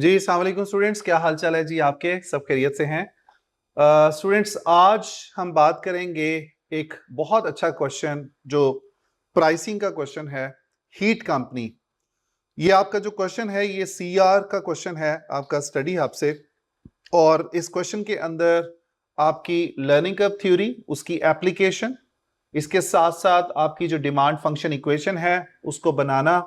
जी अस्सलाम वालेकुम स्टूडेंट्स, क्या हाल चाल है जी आपके? सब खैरियत से हैं? स्टूडेंट्स, आज हम बात करेंगे एक बहुत अच्छा क्वेश्चन जो प्राइसिंग का क्वेश्चन है। हीट कंपनी, ये आपका जो क्वेश्चन है ये सीआर का क्वेश्चन है, आपका स्टडी आपसे। और इस क्वेश्चन के अंदर आपकी लर्निंग कर्व थ्योरी, उसकी एप्लीकेशन, इसके साथ साथ आपकी जो डिमांड फंक्शन इक्वेशन है उसको बनाना,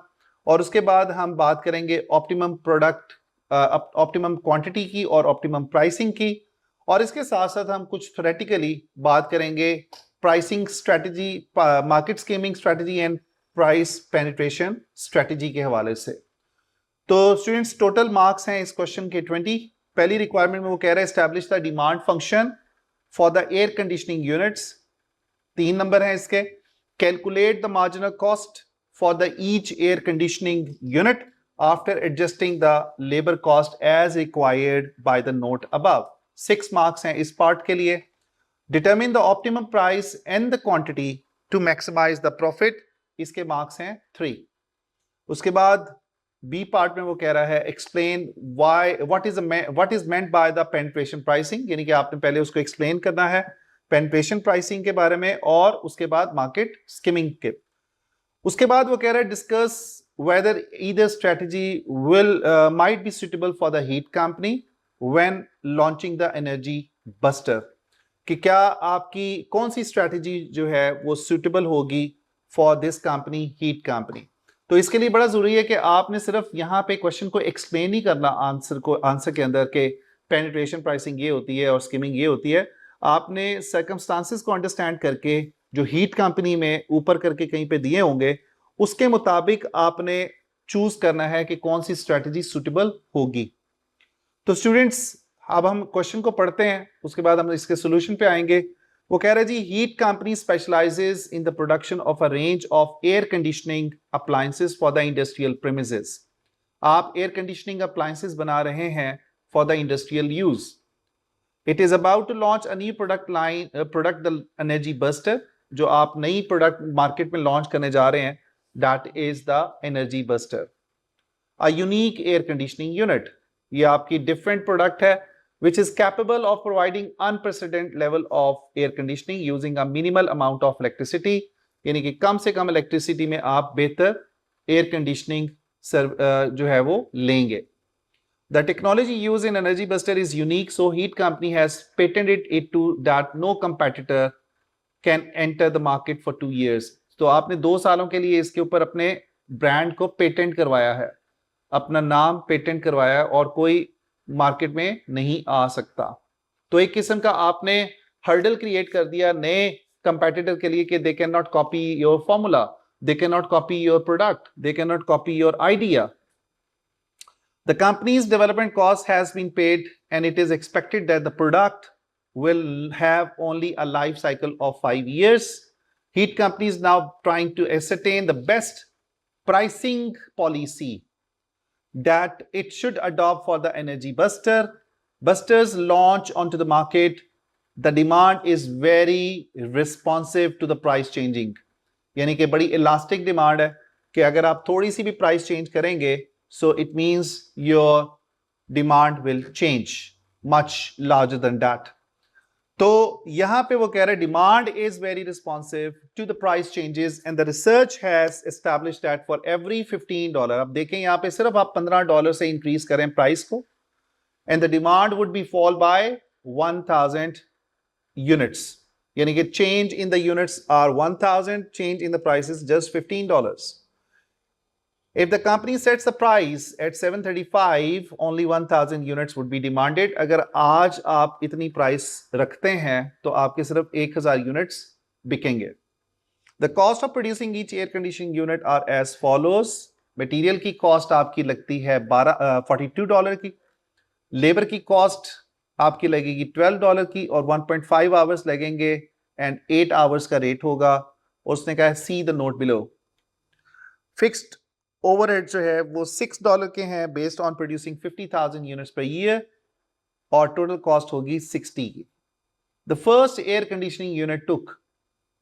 और उसके बाद हम बात करेंगे ऑप्टिमम प्रोडक्ट, ऑप्टिमम क्वांटिटी की और ऑप्टिमम प्राइसिंग की। और इसके साथ साथ हम कुछ थ्योरेटिकली बात करेंगे pricing strategy, market skimming strategy and price penetration strategy के हवाले से। तो स्टूडेंट्स, टोटल मार्क्स हैं इस क्वेश्चन के 20। पहली रिक्वायरमेंट में वो कह रहा है establish the demand function for the air conditioning units, 3 नंबर हैं इसके। Calculate the marginal cost for the each air conditioning unit after adjusting the labour cost as required by the note above, 6 marks हैं इस part के लिए। Determine the optimum price and the quantity to maximise the profit, इसके marks हैं 3। उसके बाद B part में वो कह रहा है explain why what is meant by the penetration pricing, यानी कि आपने पहले उसको एक्सप्लेन करना है पेनिट्रेशन प्राइसिंग के बारे में, और उसके बाद मार्केट स्किमिंग के। उसके बाद वो कह रहा है discuss whether either strategy will might be suitable for the heat company when launching the energy buster, कि क्या आपकी कौन सी स्ट्रेटजी जो है वो सुटेबल होगी for this company, heat company. तो इसके लिए बड़ा जरूरी है कि आपने सिर्फ यहाँ पे क्वेश्चन को एक्सप्लेन नहीं करना आंसर के अंदर के पेनिट्रेशन प्राइसिंग ये होती है और स्कीमिंग ये होती है। आपने सर्कमस्टांसिस को अंडरस्टैंड करके जो हीट कंपनी में ऊपर करके कहीं पे दिए होंगे उसके मुताबिक आपने चूज करना है कि कौन सी स्ट्रेटजी सुटेबल होगी। तो स्टूडेंट्स, अब हम क्वेश्चन को पढ़ते हैं, उसके बाद हम इसके सोल्यूशन पे आएंगे। वो कह रहा है जी, heat company specialises in the production of a range of air conditioning appliances for the industrial premises. आप एयर कंडीशनिंग अप्लायंसेस बना रहे हैं for the industrial use. It is about to launch a new product the energy buster, जो आप नई product market में launch करने जा रहे हैं, that is the energy buster. A unique air conditioning unit, ये आपकी डिफरेंट प्रोडक्ट है which is capable of providing unprecedented level of air conditioning using a minimal amount of electricity, यानी कि कम से कम इलेक्ट्रिसिटी में आप बेहतर एयर कंडीशनिंग जो है वो लेंगे। The technology used in Energy Buster is unique, so Heat Company has patented it to that no competitor can enter the market for 2 years. तो आपने 2 सालों के लिए इसके ऊपर अपने ब्रांड को पेटेंट करवाया है, अपना नाम पेटेंट करवाया है, और कोई मार्केट में नहीं आ सकता। तो एक किस्म का आपने हर्डल क्रिएट कर दिया नए कंपेटिटर के लिए कि they can not copy your formula, they can not copy your product, they can not copy your idea. The company's development cost has been paid and it is expected that the product will have only a life cycle of 5 years. Heat company is now trying to ascertain the best pricing policy that it should adopt for the energy buster. Busters launch onto the market, the demand is very responsive to the price changing, यानी कि बड़ी elastic demand है कि अगर आप थोड़ी सी भी price change करेंगे so it means your demand will change much larger than that. तो यहां पे वो कह रहे हैं demand is very responsive to the price changes and the research has established that for every $15, अब देखें यहां पे सिर्फ आप $15 से इंक्रीज करें प्राइस को, and the demand would be fall by 1000 units, यानी कि change in the units are 1000, change in the price is just $15. If the company sets the price at 735, only 1000 units would be demanded. अगर आज आप इतनी price रखते हैं तो आपके सिर्फ 1000 units बिकेंगे। The cost of producing each air conditioning unit are as follows. Material की कॉस्ट आपकी लगती है $42 की, लेबर की कॉस्ट आपकी लगेगी $12 की, और 1.5 आवर्स लगेंगे एंड 8 आवर्स का रेट होगा। उसने कहा see the note below. Fixed overhead जो है वो $6 के हैं based on producing 50,000 units per year, और टोटल कॉस्ट होगी 60 की। The first air conditioning unit took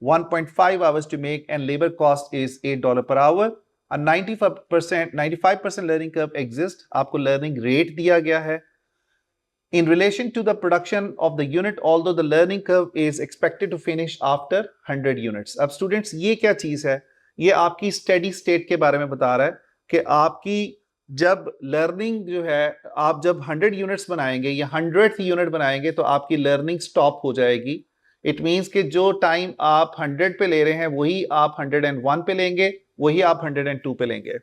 1.5 hours to make and labor cost is $8 per hour. 95% learning curve exist, आपको learning rate दिया गया है in relation to the production of the unit, although the learning curve is expected to finish after 100 units. अब students ये क्या चीज है, ये आपकी स्टेडी स्टेट के बारे में बता रहा है कि आपकी जब लर्निंग जो है, आप जब 100 यूनिट्स बनाएंगे या 100th यूनिट बनाएंगे तो आपकी लर्निंग स्टॉप हो जाएगी. इट मींस कि जो टाइम आप 100 पे ले रहे हैं वही आप 101 पे लेंगे, वही आप 102 पे लेंगे.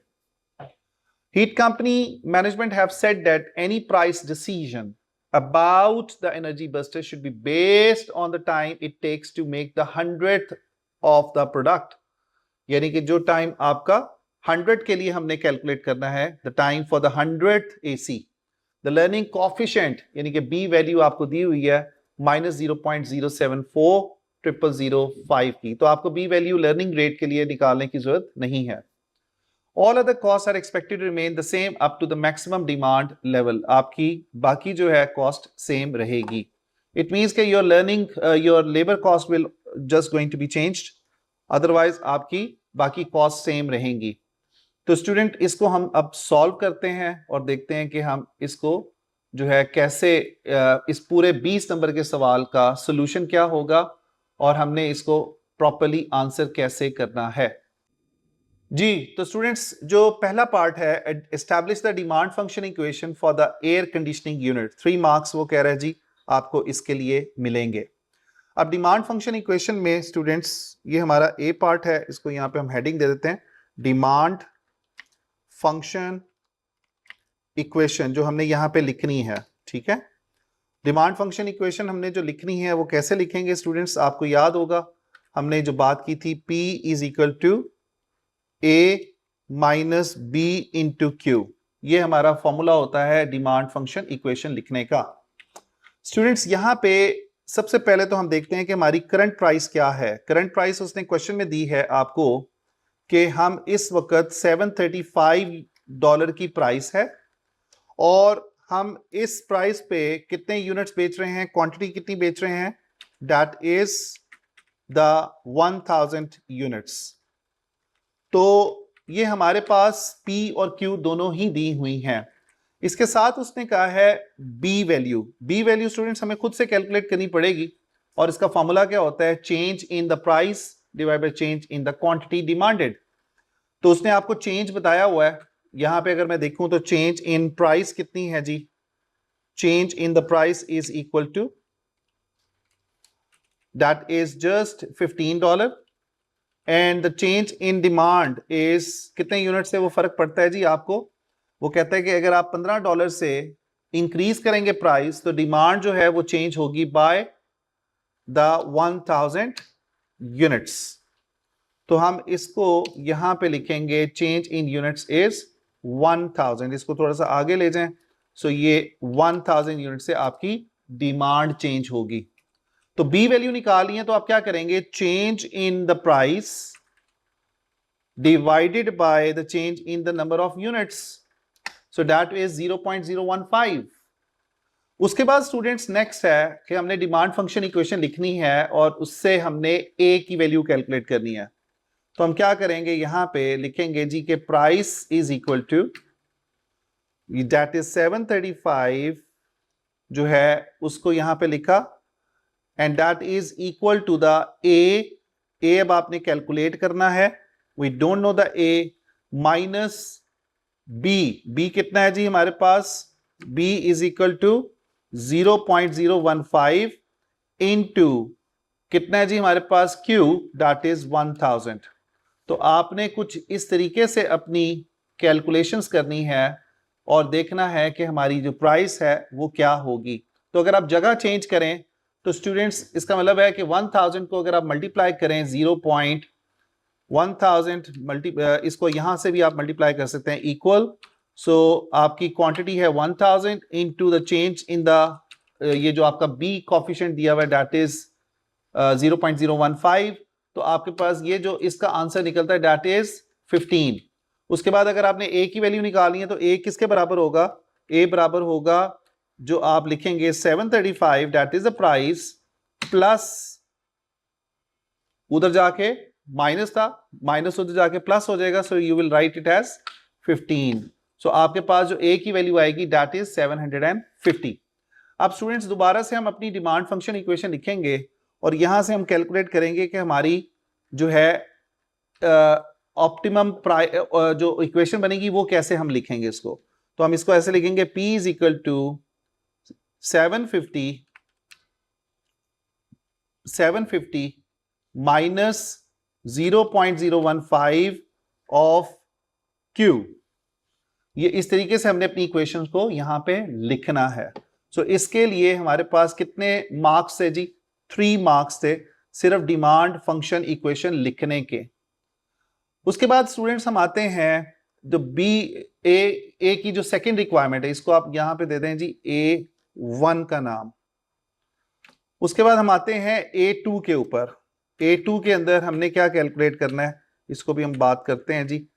Heat company management have said that any price decision about the energy buster should be based on the time it takes to make the 100th of the product. यानी कि जो टाइम आपका 100 के लिए हमने कैलकुलेट करना है, the time for the 100th AC. The learning coefficient यानी कि B वैल्यू आपको दी हुई है -0.0740005 की, तो आपको B वैल्यू लर्निंग रेट के लिए निकालने की जरूरत नहीं है. All other costs are expected to remain the same up to the maximum demand level. आपकी बाकी जो है cost same रहेगी. It means कि your learning, your labor cost will just going to be changed. Otherwise आपकी बाकी cost same रहेंगी. तो student इसको हम अब solve करते हैं और देखते हैं कि हम इसको जो है कैसे इस पूरे 20 नंबर के सवाल का solution क्या होगा और हमने इसको properly answer कैसे करना है. जी, तो स्टूडेंट्स जो पहला पार्ट है, establish the demand function equation for the air conditioning unit, 3 marks वो कह रहा है जी आपको इसके लिए मिलेंगे. अब डिमांड फंक्शन इक्वेशन में स्टूडेंट्स ये हमारा ए पार्ट है, इसको यहाँ पे हम हेडिंग दे देते हैं डिमांड फंक्शन इक्वेशन, जो हमने यहाँ पे लिखनी है. ठीक है, डिमांड फंक्शन इक्वेशन हमने जो लिखनी है वो कैसे लिखेंगे स्टूडेंट्स, आपको याद होगा हमने जो बात की थी P is equal to A minus B into Q, ये हमारा फॉर्मूला होता है डिमांड फंक्शन इक्वेशन लिखने का. स्टूडेंट्स यहाँ पे सबसे पहले तो हम देखते हैं कि हमारी करंट प्राइस क्या है. करंट प्राइस उसने क्वेश्चन में दी है आपको कि हम इस वक्त $735 की प्राइस है और हम इस प्राइस पे कितने यूनिट्स बेच रहे हैं, क्वांटिटी कितनी बेच रहे हैं, दैट इज द 1000 यूनिट्स. तो ये हमारे पास P और Q दोनों ही दी हुई हैं. इसके साथ उसने कहा है B value. B value students हमें खुद से कैलकुलेट करनी पड़ेगी और इसका फॉर्मूला क्या होता है, change in the price divide by change in the quantity demanded. तो उसने आपको चेंज बताया हुआ है. यहां पे अगर मैं देखूं तो चेंज इन प्राइस कितनी है जी, change in the price is equal to that is just $15 and the change in demand is कितने यूनिट से वो फर्क पड़ता है जी आपको. वो कहता है कि अगर आप $15 से इंक्रीज करेंगे प्राइस तो डिमांड जो है वो चेंज होगी बाय द 1000 यूनिट्स. तो हम इसको यहां पे लिखेंगे चेंज इन यूनिट्स इज 1000. इसको थोड़ा सा आगे ले जाएं, सो ये 1000 यूनिट से आपकी डिमांड चेंज होगी. तो बी वैल्यू निकाली है तो आप क्या करेंगे, change in the price divided by the change in the number of units, so that is 0.015. उसके बाद स्टूडेंट्स नेक्स्ट है कि हमने डिमांड फंक्शन इक्वेशन लिखनी है और उससे हमने ए की वैल्यू कैलकुलेट करनी है. तो हम क्या करेंगे, यहां पे लिखेंगे जी के price is equal to that is 735 जो है उसको यहां पे लिखा and that is equal to the A. अब आपने कैलकुलेट करना है, we don't know the A, minus B कितना है जी हमारे पास, B is equal to 0.015 into कितना है जी हमारे पास Q, दैट इज 1000. तो आपने कुछ इस तरीके से अपनी कैलकुलेशंस करनी है और देखना है कि हमारी जो प्राइस है वो क्या होगी. तो अगर आप जगह चेंज करें तो स्टूडेंट्स इसका मतलब है कि 1000 को अगर आप मल्टीप्लाई करें 0.1000 इसको यहां से भी आप मल्टीप्लाई कर सकते हैं इक्वल. सो आपकी क्वांटिटी है 1000 into the change in the ये जो आपका बी कोफिशिएंट दिया हुआ है दैट इज 0.015. तो आपके पास ये जो इसका आंसर निकलता है दैट इज 15. उसके बाद अगर आपने ए की वैल्यू निकालनी है तो ए किसके बराबर होगा, ए बराबर होगा जो आप लिखेंगे 735 that is the price plus उधर जाके माइनस था, माइनस होते जाके प्लस हो जाएगा, so you will write it as 15। So आपके पास जो ए की वैल्यू आएगी दैट इज 750। अब स्टूडेंट्स दोबारा से हम अपनी डिमांड फंक्शन इक्वेशन लिखेंगे और यहां से हम कैलकुलेट करेंगे कि हमारी जो है ऑप्टिमम जो इक्वेशन बनेगी वो कैसे हम लिखेंगे इसको। तो हम इसको ऐसे लिखेंगे P is equal to 750 minus 0.015 of Q। ये इस तरीके से हमने अपनी इक्वेशन को यहां पे लिखना है। सो इसके लिए हमारे पास कितने मार्क्स थे जी? 3 मार्क्स थे सिर्फ डिमांड फंक्शन इक्वेशन लिखने के। उसके बाद स्टूडेंट्स हम आते हैं जो ए की जो सेकंड रिक्वायरमेंट है, इसको आप यहां पे दे दें जी A1 का नाम। उसके बाद हम आते हैं A2 के ऊपर। A2 के अंदर हमने क्या कैलकुलेट करना है, इसको भी हम बात करते हैं जी।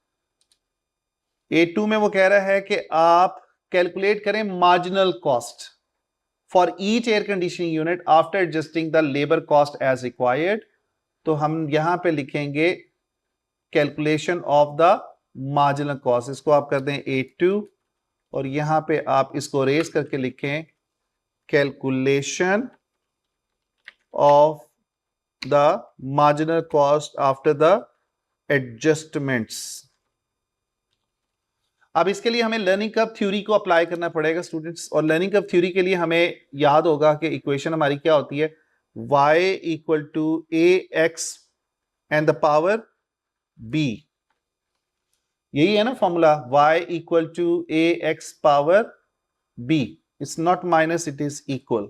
A2 में वो कह रहा है कि आप कैलकुलेट करें marginal cost for each air conditioning unit after adjusting the labour cost as required. तो हम यहां पे लिखेंगे calculation of the marginal cost, इसको आप कर दें A2 और यहां पे आप इसको रेस करके लिखें calculation of the marginal cost after the adjustments. अब इसके लिए हमें लर्निंग कर्व थ्योरी को अप्लाई करना पड़ेगा स्टूडेंट्स, और लर्निंग कर्व थ्योरी के लिए हमें याद होगा कि इक्वेशन हमारी क्या होती है, y equal to ax and the power b। यही है ना formula, y equal to ax power b। It's not minus, it is equal.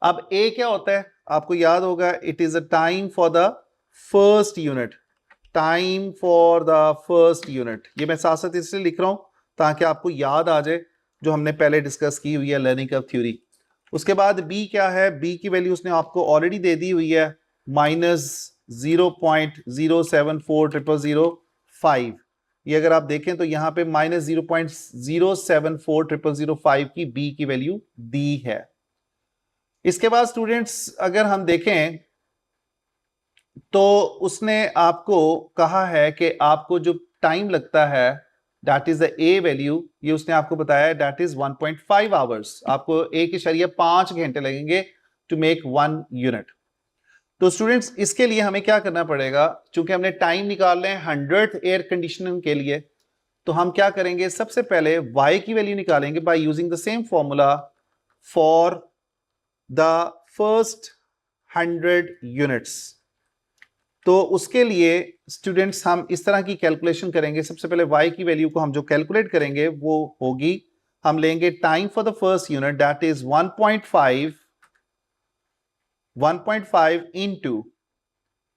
अब a क्या होता है आपको याद होगा, it is a time for the first unit. Time for the first unit, ये मैं साथ साथ इसलिए लिख रहा हूं ताकि आपको याद आ जाए जो हमने पहले डिस्कस की हुई है लर्निंग कर्व थ्योरी। उसके बाद b क्या है, b की वैल्यू उसने आपको ऑलरेडी दे दी हुई है -0.074005। ये अगर आप देखें तो यहां पे -0.074005 की b की वैल्यू दी है। इसके बाद स्टूडेंट्स अगर हम देखें तो उसने आपको कहा है कि आपको जो टाइम लगता है that is the A value, ये उसने आपको बताया दैट इज 1.5 आवर्स। आपको 1.5 घंटे लगेंगे टू मेक 1 यूनिट। तो स्टूडेंट्स इसके लिए हमें क्या करना पड़ेगा, चूंकि हमने टाइम निकालना है 100th एयर कंडीशनिंग के लिए, तो हम क्या करेंगे, सबसे पहले y की वैल्यू निकालेंगे bye using the same formula for the first 100 units. तो उसके लिए स्टूडेंट्स हम इस तरह की कैलकुलेशन करेंगे। सबसे पहले y की वैल्यू को हम जो कैलकुलेट करेंगे वो होगी, हम लेंगे time for the first unit that is 1.5 into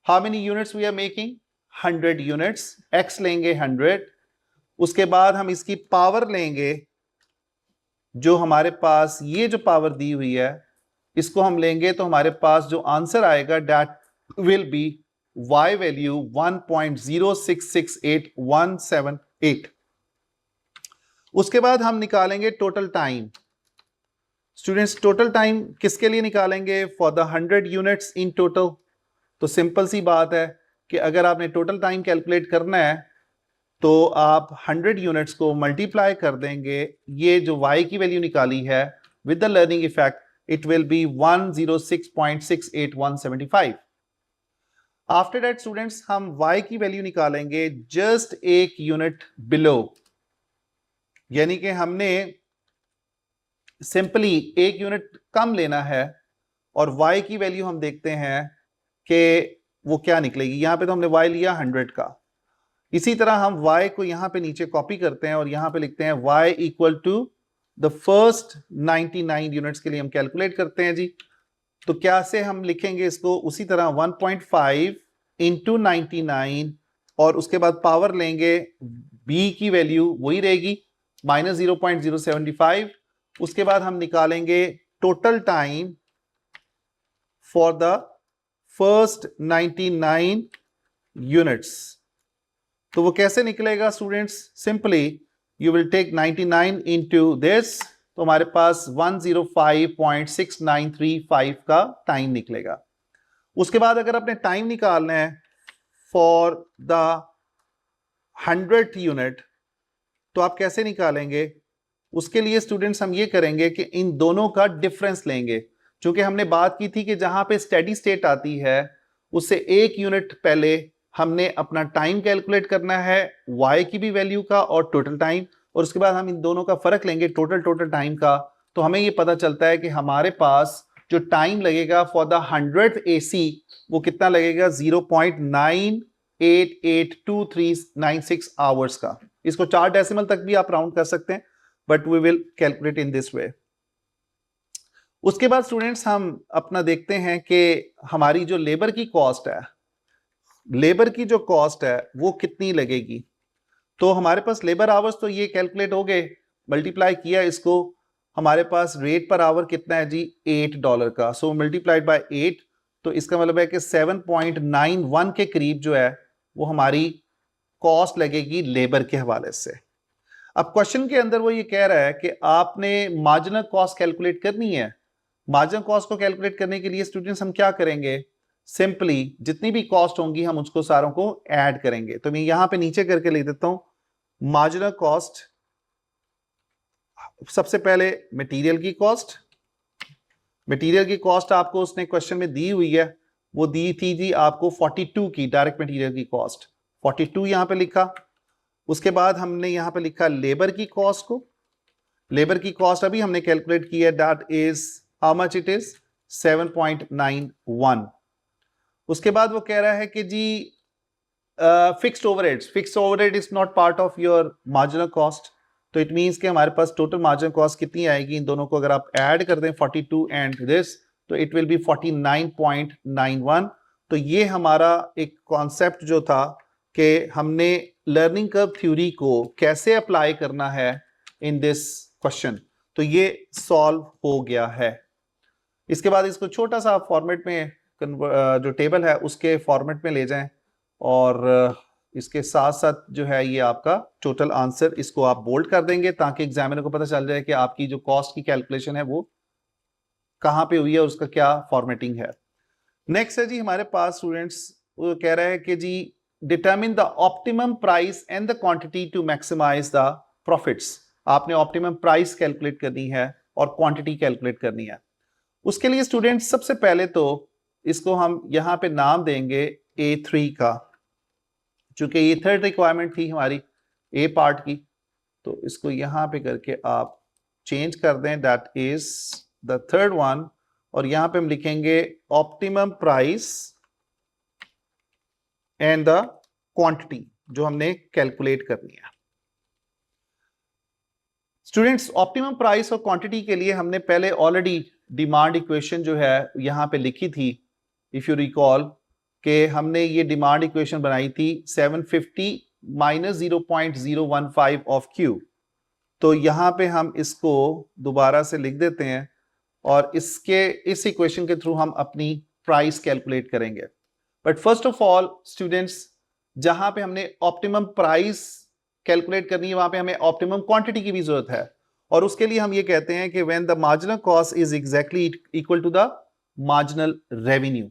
how many units we are making, 100 units, x लेंगे 100। उसके बाद हम इसकी पावर लेंगे, जो हमारे पास ये जो पावर दी हुई है इसको हम लेंगे, तो हमारे पास जो आंसर आएगा that will B y value 1.0668178। उसके बाद हम निकालेंगे total time. Students total time किसके लिए निकालेंगे, for the 100 units in total. तो सिंपल सी बात है कि अगर आपने टोटल टाइम कैलकुलेट करना है तो आप 100 यूनिट्स को मल्टीप्लाई कर देंगे, ये जो y की वैल्यू निकाली है with the learning effect it will be 106.68175। After that students हम y की वैल्यू निकालेंगे जस्ट 1 यूनिट बिलो, यानी कि हमने सिंपली 1 यूनिट कम लेना है, और y की वैल्यू हम देखते हैं कि वो क्या निकलेगी। यहां पे तो हमने y लिया 100 का, इसी तरह हम y को यहां पे नीचे कॉपी करते हैं और यहां पे लिखते हैं y equal to the first 99 units के लिए हम कैलकुलेट करते हैं जी। तो क्या से हम लिखेंगे इसको, उसी तरह 1.5 इंटू 99 और उसके बाद पावर लेंगे, b की वैल्यू वही रहेगी -0.075। उसके बाद हम निकालेंगे total time for the first 99 units. तो वो कैसे निकलेगा students, simply you will take 99 into this, तो हमारे पास 105.6935 का टाइम निकलेगा। उसके बाद अगर आपने टाइम निकालना है फॉर द 100th यूनिट, तो आप कैसे निकालेंगे? उसके लिए स्टूडेंट्स हम ये करेंगे कि इन दोनों का डिफरेंस लेंगे। क्योंकि हमने बात की थी कि जहां पे स्टेडी स्टेट आती है उससे 1 यूनिट पहले हमने अपना टाइम कैलकुलेट करना है, y की भी वैल्यू का और टोटल टाइम, और उसके बाद हम इन दोनों का फर्क लेंगे टोटल टाइम का। तो हमें ये पता चलता है कि हमारे पास जो टाइम लगेगा फॉर द 100th AC वो कितना लगेगा? 0.988236 आवर्स का। इसको 4 डेसिमल तक भी आप राउंड कर सकते हैं, but we will calculate in this way. उसके बाद स्टूडेंट्स हम अपना देखते हैं कि हमारी जो लेबर की कॉस्ट है, लेबर की जो कॉस्ट है वो कितनी लगेगी। तो हमारे पास लेबर आवर्स तो ये कैलकुलेट हो गए, मल्टीप्लाई किया इसको, हमारे पास रेट पर आवर कितना है जी? $8 का। सो मल्टीप्लाइड बाय 8, तो इसका मतलब है कि 7.91 के करीब जो है वो हमारी कॉस्ट लगेगी लेबर के हवाले से। अब क्वेश्चन के अंदर वो ये कह रहा है कि आपने मार्जिनल कॉस्ट कैलकुलेट करनी है। मार्जिनल कॉस्ट को कैलकुलेट करने के लिए स्टूडेंट्स हम क्या करेंगे? सिंपली जितनी भी कॉस्ट होंगी हम उसको सारों को ऐड करेंगे। तो मैं यहां पे नीचे करके लिख देता हूं मार्जिनल कॉस्ट। सबसे पहले मटेरियल की कॉस्ट, मटेरियल की कॉस्ट आपको उसने क्वेश्चन में दी हुई है, वो दी थी जी आपको 42 की डायरेक्ट मटेरियल की कॉस्ट, 42 यहां पे लिखा। उसके बाद हमने यहां पे लिखा लेबर की कॉस्ट को। लेबर की कॉस्ट अभी हमने कैलकुलेट की है, that is how much it is? 7.91। उसके बाद वो कह रहा है कि जी fixed overheads, fixed overhead is not part of your marginal cost. तो इट मींस कि हमारे पास टोटल मार्जिनल कॉस्ट कितनी आएगी? इन दोनों को अगर आप ऐड कर दें 42 एंड दिस, तो इट विल बी 49.91। तो ये हमारा एक कॉन्सेप्ट जो था कि हमने लर्निंग कर्व थ्योरी को कैसे अप्लाई करना है इन दिस क्वेश्चन, तो ये सॉल्व हो गया है। इसके बाद इसको छोटा सा फॉर्मेट में जो टेबल है उसके फॉर्मेट में ले जाएं, और इसके साथ साथ जो है ये आपका टोटल आंसर, इसको आप बोल्ड कर देंगे ताकि एग्जामिनर को पता चल जाए कि आपकी जो कॉस्ट की कैलकुलेशन है वो कहां पे हुई है, उसका क्या फॉर्मेटिंग है। नेक्स्ट है जी हमारे पास स्टूडेंट्स, वो कह रहे हैं कि जी determine the optimum price and the quantity to maximise the profits. आपने ऑप्टिमम प्राइस कैलकुलेट करनी है और क्वांटिटी कैलकुलेट करनी है। उसके लिए स्टूडेंट्स सबसे पहले तो इसको हम यहां पे नाम देंगे A3 का, चूंकि ये थर्ड रिक्वायरमेंट थी हमारी ए पार्ट की, तो इसको यहां पे करके आप चेंज कर दें, that is the third one. और यहां पे हम लिखेंगे optimum price and the quantity जो हमने कैलकुलेट करनी है। स्टूडेंट्स ऑप्टिमम प्राइस और क्वांटिटी के लिए हमने पहले ऑलरेडी डिमांड इक्वेशन जो है यहां पे लिखी थी, इफ यू रिकॉल, कि हमने ये डिमांड इक्वेशन बनाई थी 750 माइनस 0.015 ऑफ Q। तो यहां पे हम इसको दोबारा से लिख देते हैं और इस इक्वेशन के थ्रू हम अपनी प्राइस कैलकुलेट करेंगे। But first of all students, जहां पे हमने ऑप्टिमम प्राइस कैलकुलेट करनी है वहां पे हमें ऑप्टिमम क्वांटिटी की भी जरूरत है, और उसके लिए हम ये कहते हैं कि when the marginal cost is exactly equal to the marginal revenue.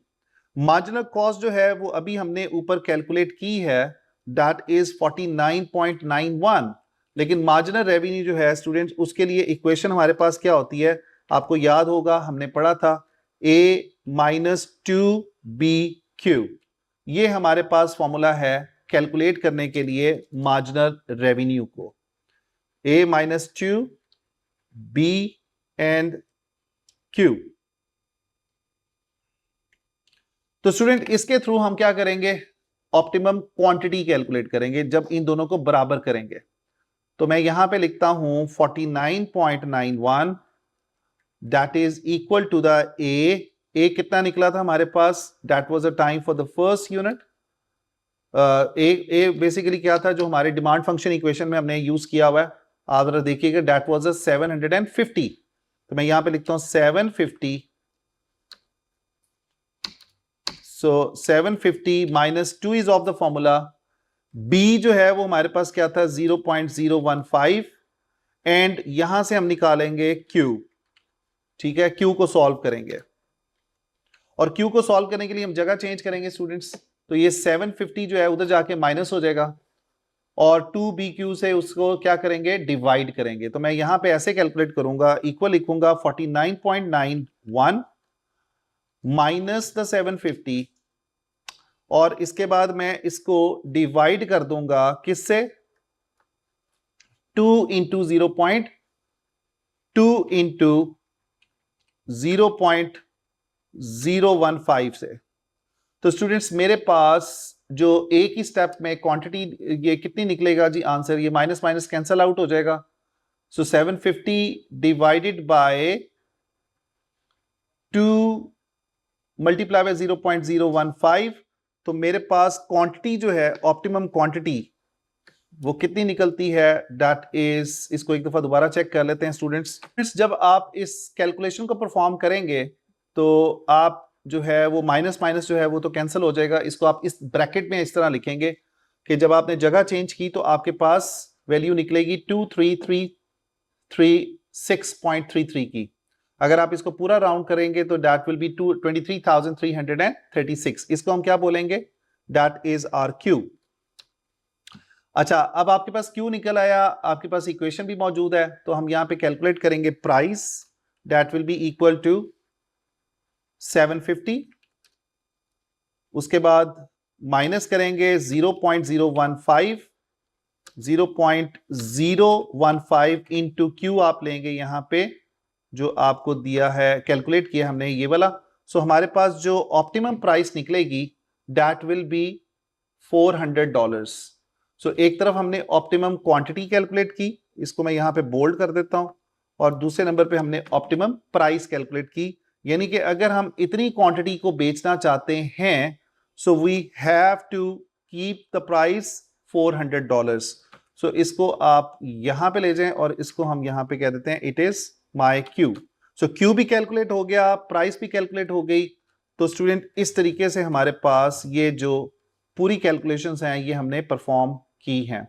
Marginal cost जो है वो अभी हमने ऊपर कैलकुलेट की है, दैट इज 49.91, लेकिन मार्जिनल रेवेन्यू जो है स्टूडेंट्स उसके लिए इक्वेशन हमारे पास क्या होती है? आपको याद होगा हमने पढ़ा था A माइनस 2BQ। ये हमारे पास फॉर्मूला है कैलकुलेट करने के लिए मार्जिनल रेवेन्यू को, A minus 2B and Q। तो स्टूडेंट इसके थ्रू हम क्या करेंगे? ऑप्टिमम क्वांटिटी कैलकुलेट करेंगे जब इन दोनों को बराबर करेंगे। तो मैं यहां पे लिखता हूं 49.91 that is equal to the A कितना निकला था हमारे पास? That was the time for the first unit. A basically क्या था जो हमारे डिमांड फंक्शन इक्वेशन में हमने यूज किया हुआ है, आप जरा देखिएगा, दैट वाज 750। तो मैं यहां पे लिखता हूं 750। So 750 minus 2 is of the formula. B जो है वो हमारे पास क्या था? 0.015, एंड यहां से हम निकालेंगे Q। ठीक है, Q को सॉल्व करेंगे, और Q को सॉल्व करने के लिए हम जगह चेंज करेंगे स्टूडेंट्स। तो ये 750 जो है उधर जाके माइनस हो जाएगा और 2BQ से उसको क्या करेंगे, डिवाइड करेंगे। तो मैं यहां पे ऐसे कैलकुलेट करूंगा, इक्वल लिखूंगा 49.91 माइनस द 750 और इसके बाद मैं इसको डिवाइड कर दूंगा किससे, 2 इंटू 0.2 इंटू 0.015 से। तो स्टूडेंट्स मेरे पास जो एक ही स्टेप में क्वांटिटी ये कितनी निकलेगा जी आंसर, ये माइनस माइनस कैंसल आउट हो जाएगा। सो 750 डिवाइडेड बाय 2 मल्टीप्लाई बाय 0.015, तो मेरे पास क्वांटिटी जो है ऑप्टिमम क्वांटिटी वो कितनी निकलती है, दैट इज, इसको एक दफा दोबारा चेक कर लेते हैं स्टूडेंट्स। जब आप इस कैलकुलेशन को परफॉर्म करेंगे तो आप जो है वो माइनस माइनस जो है वो तो कैंसिल हो जाएगा। इसको आप इस ब्रैकेट में इस तरह लिखेंगे कि जब आपने जगह चेंज की तो आपके पास वैल्यू निकलेगी 233336.33 की। अगर आप इसको पूरा राउंड करेंगे तो दैट विल बी 23,336। इसको हम क्या बोलेंगे, दैट इज आर क्यू। अच्छा, अब आपके पास क्यू निकल आया, आपके पास इक्वेशन भी मौजूद है, तो हम यहां पे कैलकुलेट करेंगे price, that will be equal to 750, उसके बाद माइनस करेंगे 0.015 इंटू क्यू आप लेंगे यहां पे जो आपको दिया है, कैलकुलेट किया हमने ये वाला। सो हमारे पास जो ऑप्टिमम प्राइस निकलेगी दैट विल बी $400। सो एक तरफ हमने ऑप्टिमम क्वांटिटी कैलकुलेट की, इसको मैं यहां पे बोल्ड कर देता हूं, और दूसरे नंबर पे हमने ऑप्टिमम प्राइस कैलकुलेट की। यानी कि अगर हम इतनी क्वांटिटी को बेचना चाहते हैं so we have to keep the price $400। So इसको आप यहां पे ले जाएं और इसको हम यहां पे कह देते हैं it is my Q. So Q भी कैलकुलेट हो गया, प्राइस भी कैलकुलेट हो गई। तो स्टूडेंट इस तरीके से हमारे पास ये जो पूरी कैलकुलेशंस हैं ये हमने परफॉर्म की हैं।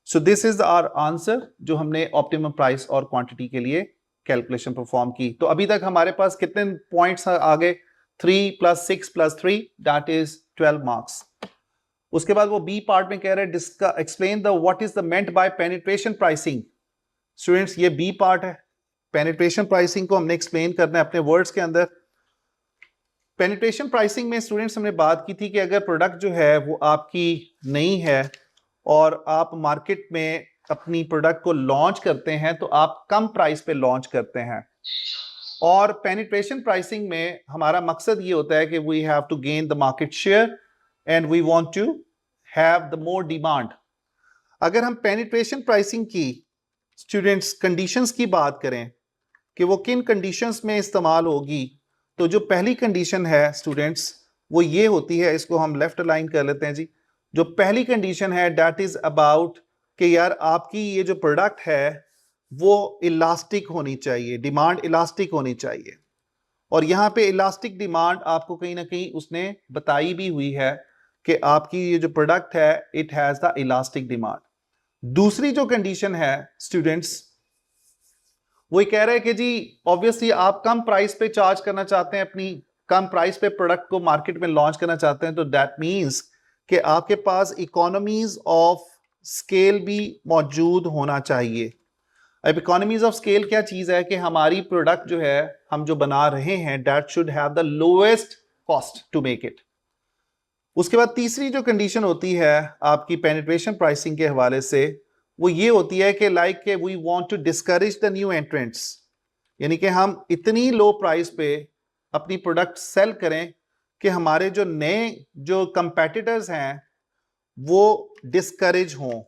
So this is our answer जो हमने ऑप्टिमम प्राइस और क्वांटिटी के लिए कैलकुलेशन परफॉर्म की। तो अभी तक हमारे पास कितने पॉइंट्स आ गए, 3 + 6 + 3 दैट इज 12 मार्क्स। उसके बाद वो बी पार्ट में कह रहे हैं explain the what is the meant by penetration pricing. Students ये बी पार्ट है, पेनिट्रेशन प्राइसिंग को हमने एक्सप्लेन करना है अपने वर्ड्स के अंदर। पेनिट्रेशन प्राइसिंग में स्टूडेंट्स हमने बात की थी कि अगर प्रोडक्ट जो है वो आपकी नहीं है और आप मार्केट में अपनी प्रोडक्ट को लॉन्च करते हैं तो आप कम प्राइस पे लॉन्च करते हैं, और पेनिट्रेशन प्राइसिंग में हमारा मकसद ये होता है कि we have to gain the market share and we want to have the more demand. अगर हम पेनिट्रेशन प्राइसिंग की स्टूडेंट्स कंडीशंस की बात करें कि वो किन कंडीशंस में इस्तेमाल होगी, तो जो पहली कंडीशन है स्टूडेंट्स वो ये होती है, इसको हम लेफ्ट अलाइन कर लेते हैं जी। जो पहली कंडीशन है दैट इज अबाउट कि यार आपकी ये जो प्रोडक्ट है वो इलास्टिक होनी चाहिए, डिमांड इलास्टिक होनी चाहिए। और यहां पे इलास्टिक डिमांड आपको कहीं ना कहीं उसने बताई भी हुई है कि आपकी ये जो प्रोडक्ट है it has the elastic demand. दूसरी जो कंडीशन है स्टूडेंट्स वो कह रहा है कि जी ऑब्वियसली आप कम प्राइस पे चार्ज करना चाहते हैं, अपनी कम प्राइस पे प्रोडक्ट को मार्केट में लॉन्च करना चाहते हैं, तो दैट मींस कि आपके पास इकोनॉमीज ऑफ स्केल भी मौजूद होना चाहिए। अब इकोनॉमीज ऑफ स्केल क्या चीज है कि हमारी प्रोडक्ट जो है हम जो बना रहे हैं that should have the lowest cost to make it. उसके बाद तीसरी जो कंडीशन होती है आपकी पेनिट्रेशन प्राइसिंग के हवाले से वो ये होती है कि लाइक के we want to discourage the new entrants, यानी कि हम इतनी लो प्राइस पे अपनी प्रोडक्ट सेल करें कि हमारे जो नए जो कंपेटिटर्स हैं वो डिस्करेज हों,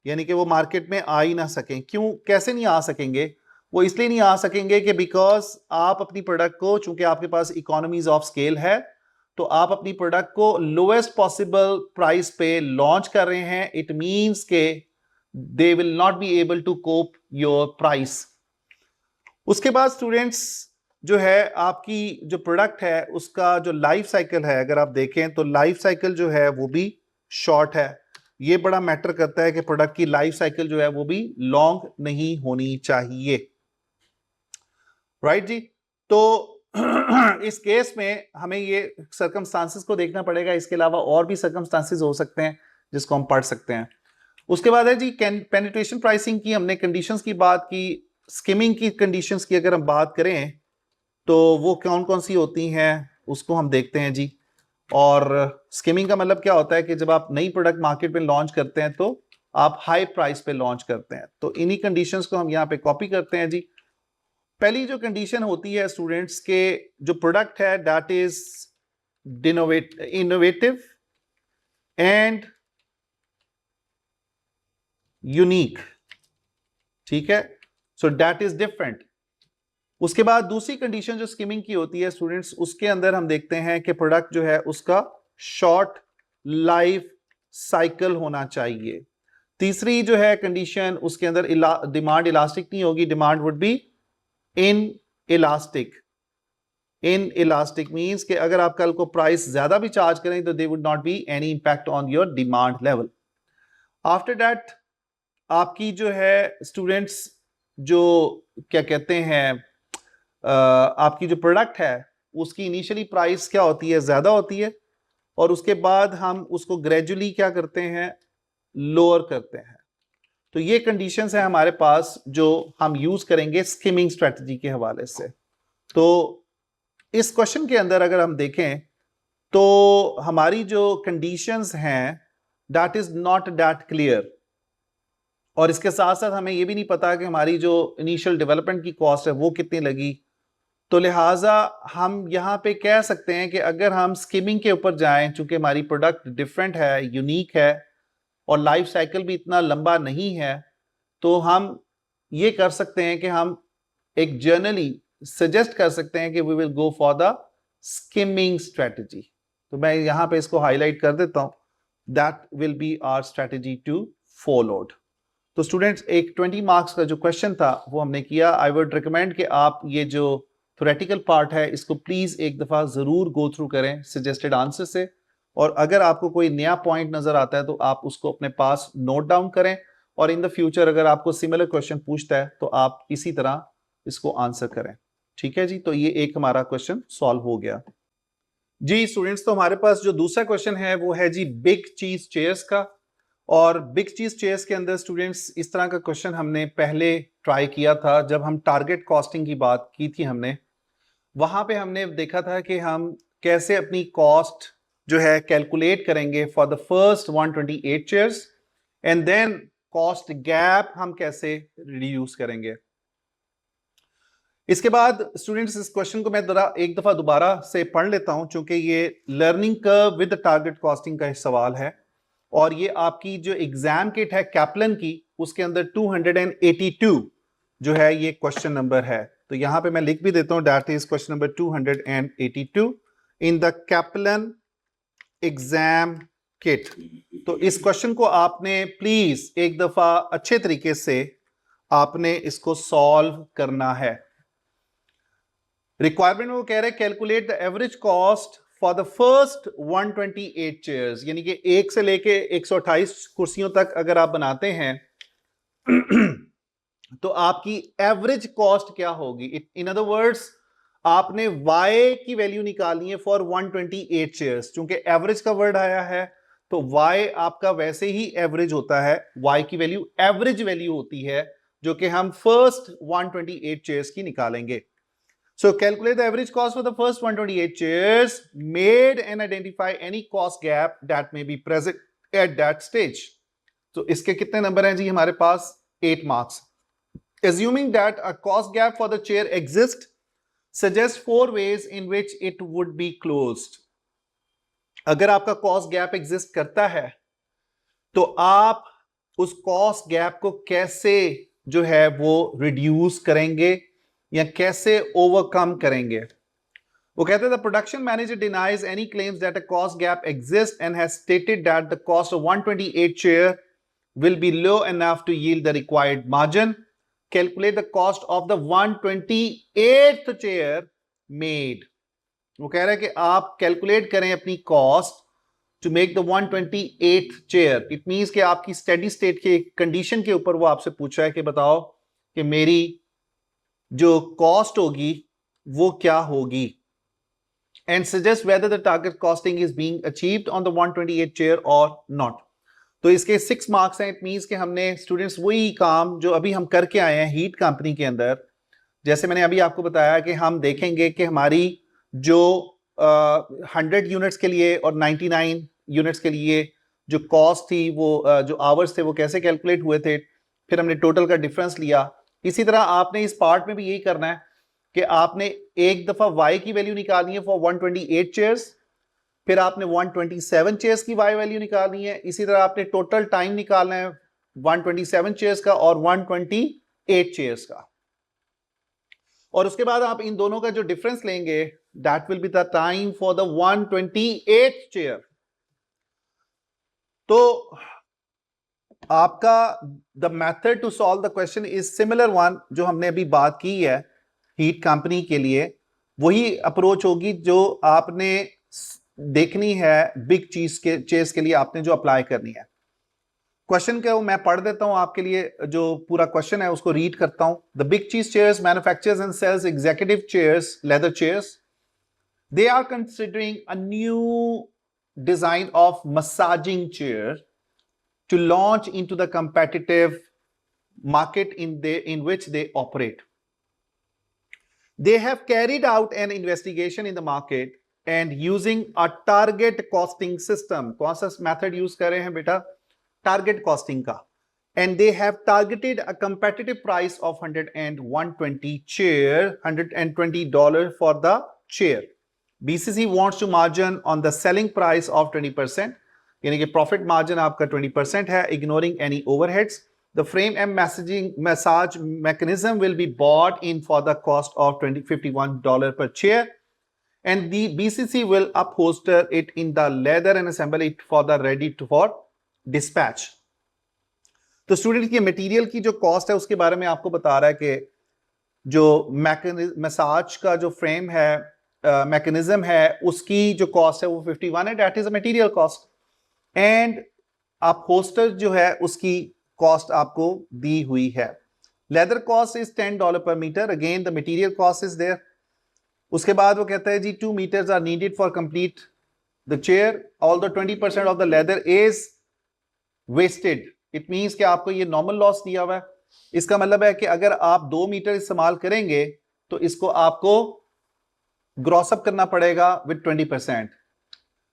यानी कि वो मार्केट में आ ही ना सकें। क्यों, कैसे नहीं आ सकेंगे? वो इसलिए नहीं आ सकेंगे कि बिकॉज आप अपनी प्रोडक्ट को, चूंकि आपके पास इकोनॉमीज ऑफ स्केल है, तो आप अपनी प्रोडक्ट को लोएस्ट पॉसिबल प्राइस पे लॉन्च कर रहे हैं। इट मींस के they will not be able to cope your price. उसके बाद स्टूडेंट्स जो है आपकी जो प्रोडक्ट है उसका जो लाइफ साइकिल है, अगर आप देखें तो लाइफ साइकिल जो है वो भी शॉर्ट है। ये बड़ा मैटर करता है कि प्रोडक्ट की लाइफ साइकिल जो है वो भी लॉन्ग नहीं होनी चाहिए, राइट जी। तो इस केस में हमें ये सर्कमस्टांसेस को देखना पड़ेगा, इसके अलावा और भी सर्कमस्टांसेस हो सकते हैं जिसको हम पढ़ सकते हैं। उसके बाद है जी पेनिट्रेशन प्राइसिंग की, हमने कंडीशंस की बात की। स्किमिंग की कंडीशंस की अगर हम बात करें तो वो कौन कौन सी होती हैं उसको हम देखते हैं जी। और स्किमिंग का मतलब क्या होता है कि जब आप नई प्रोडक्ट मार्केट में लॉन्च करते हैं तो आप हाई प्राइस पे लॉन्च करते हैं। तो इन्हीं कंडीशंस को हम यहाँ पे कॉपी करते हैं जी। पहली जो कंडीशन होती है स्टूडेंट्स के, जो प्रोडक्ट है that is innovative and unique, ठीक है, सो दैट इज डिफरेंट। उसके बाद दूसरी कंडीशन जो स्किमिंग की होती है स्टूडेंट्स, उसके अंदर हम देखते हैं कि प्रोडक्ट जो है उसका शॉर्ट लाइफ साइकिल होना चाहिए। तीसरी जो है कंडीशन, उसके अंदर डिमांड इलास्टिक नहीं होगी, demand would be in elastic. In elastic means कि अगर आप कल को प्राइस ज्यादा भी चार्ज करें तो they would not be any impact on your demand level. After that आपकी जो है स्टूडेंट्स, जो क्या कहते हैं, आपकी जो प्रोडक्ट है उसकी इनिशियली प्राइस क्या होती है, ज्यादा होती है, और उसके बाद हम उसको ग्रेजुअली क्या करते हैं, लोअर करते हैं। तो ये कंडीशंस है हमारे पास जो हम यूज करेंगे स्किमिंग स्ट्रेटजी के हवाले से। तो इस क्वेश्चन के अंदर अगर हम देखें तो हमारी जो कंडीशंस हैं that is not that clear, और इसके साथ साथ हमें यह भी नहीं पता कि हमारी जो इनिशियल डेवलपमेंट की कॉस्ट है वो कितनी लगी। तो लिहाजा हम यहां पे कह सकते हैं कि अगर हम स्किमिंग के ऊपर जाएं, चूंकि हमारी प्रोडक्ट डिफरेंट है, यूनिक है, और लाइफ साइकिल भी इतना लंबा नहीं है, तो हम ये कर सकते हैं कि हम एक जर्नली सजेस्ट कर सकते हैं कि we will go for the skimming strategy. तो मैं यहां पे इसको हाईलाइट कर देता हूं, that will be our strategy to followed. तो स्टूडेंट्स, एक 20 मार्क्स का जो क्वेश्चन था वो हमने किया। आई वुड रिकमेंड कि आप ये जो थ्योरेटिकल पार्ट है इसको प्लीज एक दफा जरूर गो थ्रू करें सजेस्टेड आंसर से, और अगर आपको कोई नया पॉइंट नजर आता है तो आप उसको अपने पास नोट डाउन करें, और इन द फ्यूचर अगर आपको सिमिलर क्वेश्चन पूछता है तो आप इसी तरह इसको आंसर करें। ठीक है जी, तो ये एक हमारा क्वेश्चन सॉल्व हो गया जी। स्टूडेंट्स, तो हमारे पास जो दूसरा क्वेश्चन है वो है जी बिग चीज चेयर्स का। और बिग चीज चेयर्स के अंदर स्टूडेंट्स इस तरह का क्वेश्चन हमने पहले ट्राई किया था जब हम टारगेट कॉस्टिंग की बात की थी। हमने वहां पे हमने देखा था कि हम कैसे अपनी कॉस्ट जो है कैलकुलेट करेंगे for the first 128 chairs, and then cost gap हम कैसे रिड्यूस करेंगे। इसके बाद स्टूडेंट्स इस क्वेश्चन को मैं एक दफा दोबारा से पढ़ लेता हूं, चूंकि ये learning curve with target costing का सवाल है, और ये आपकी जो एग्जाम किट है कैप्लन की उसके अंदर 282 जो है ये क्वेश्चन नंबर है। तो यहां पे मैं लिख भी देता हूं, that is question number 282 in the Kaplan exam kit. तो इस क्वेश्चन को आपने प्लीज एक दफा अच्छे तरीके से आपने इसको सॉल्व करना है। रिक्वायरमेंट वो कह रहे हैं calculate the average cost for the first 128 chairs, यानी कि 1 से लेके 128 कुर्सियों तक अगर आप बनाते हैं तो आपकी एवरेज कॉस्ट क्या होगी। इन अदर वर्ड्स, आपने y की वैल्यू निकालनी है फॉर 128 चेयर्स। चूंकि एवरेज का वर्ड आया है तो y आपका वैसे ही एवरेज होता है, y की वैल्यू एवरेज वैल्यू होती है जो कि हम फर्स्ट 128 चेयर्स की निकालेंगे। So calculate the average cost for the first 128 chairs made and identify any cost gap that may be present at that stage. तो इसके कितने नंबर हैं जी हमारे पास? 8 marks. Assuming that a cost gap for the chair exists, suggest 4 ways in which it would be closed. अगर आपका cost gap exist करता है तो आप उस cost gap को कैसे जो है वो reduce करेंगे या कैसे ओवरकम करेंगे। वो कहते हैं the production manager denies any claims that a cost gap exist and has stated that the cost of 128 chair will be low enough to yield the required margin. Calculate the cost of the 128th chair made. वो कह रहा है कि आप calculate करें अपनी cost to make the 128th chair. It means कि आपकी स्टेडी स्टेट के कंडीशन के ऊपर वो आपसे पूछा है कि बताओ कि मेरी जो कॉस्ट होगी वो क्या होगी, and suggest whether the target costing is being achieved on the 128 chair और नॉट। तो इसके 6 मार्क्स हैं। इट मींस कि हमने स्टूडेंट्स वही काम जो अभी हम करके आए हैं हीट कंपनी के अंदर, जैसे मैंने अभी आपको बताया कि हम देखेंगे कि हमारी जो 100 यूनिट्स के लिए और 99 यूनिट्स के लिए जो कॉस्ट थी, वो जो आवर्स थे वो कैसे कैलकुलेट हुए थे, फिर हमने टोटल का डिफरेंस लिया। इसी तरह आपने इस पार्ट में भी यही करना है कि आपने एक दफा y की वैल्यू निकालनी है फॉर 128 चेयर्स, फिर आपने 127 चेयर्स की y वैल्यू निकालनी है। इसी तरह आपने टोटल टाइम निकालना है 127 चेयर्स का और 128 चेयर्स का, और उसके बाद आप इन दोनों का जो डिफरेंस लेंगे that will be the time for the 128 chair. तो आपका the method to solve the question is similar one जो हमने अभी बात की है हीट कंपनी के लिए, वही अप्रोच होगी जो आपने देखनी है बिग चेयर्स के लिए आपने जो अप्लाई करनी है। क्वेश्चन क्या वो मैं पढ़ देता हूं आपके लिए, जो पूरा क्वेश्चन है उसको रीड करता हूं। The big cheese chairs manufactures and sells executive chairs, leather chairs. They are considering a new design of massaging chair to launch into the competitive market in which they operate. They have carried out an investigation in the market and using a target costing system. कौन सा method use कर रहे हैं बेटा? Target costing का. And they have targeted a competitive price of $120 for the chair. BCC wants to margin on the selling price of 20%. यानी कि profit margin आपका 20% है, ignoring any overheads. The frame and massage mechanism will be bought in for the cost of $51 per chair, and the BCC will upholster it in the leather and assemble it for the ready for dispatch. तो student की material की जो cost है उसके बारे में आपको बता रहा है कि जो मसाज का जो फ्रेम है, मैकेनिज्म है, उसकी जो कॉस्ट है वो 51 है, that is a material cost. And आप होस्टर जो है उसकी कॉस्ट आपको दी हुई है। Leather cost is $10 per meter, again the material cost is there. उसके बाद वो कहता है जी 2 meters are needed for complete the chair, all the 20% of the leather is wasted. It means कि आपको ये नॉर्मल लॉस दिया हुआ है। इसका मतलब है कि अगर आप 2 मीटर इस्तेमाल करेंगे तो इसको आपको ग्रॉसअप करना पड़ेगा विद 20%,